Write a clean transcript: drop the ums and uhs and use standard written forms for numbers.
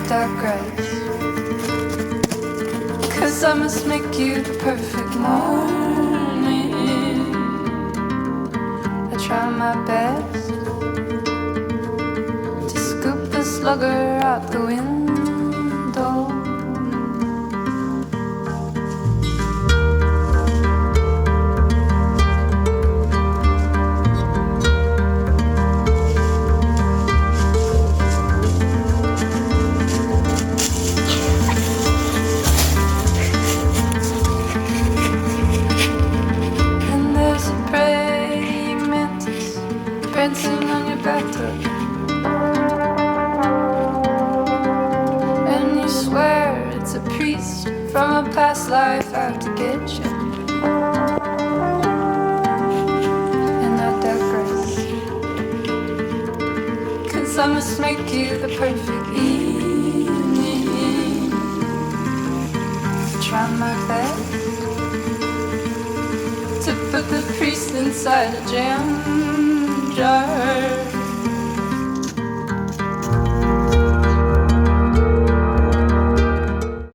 digress. 'Cause I must make you the perfect morning. I try my best to scoop the slugger out the window. Prancing on your bathtub, and you swear it's a priest from a past life out to get you. And I digress, 'cause I must make you the perfect evening. Try my best to put the priest inside a jam jar.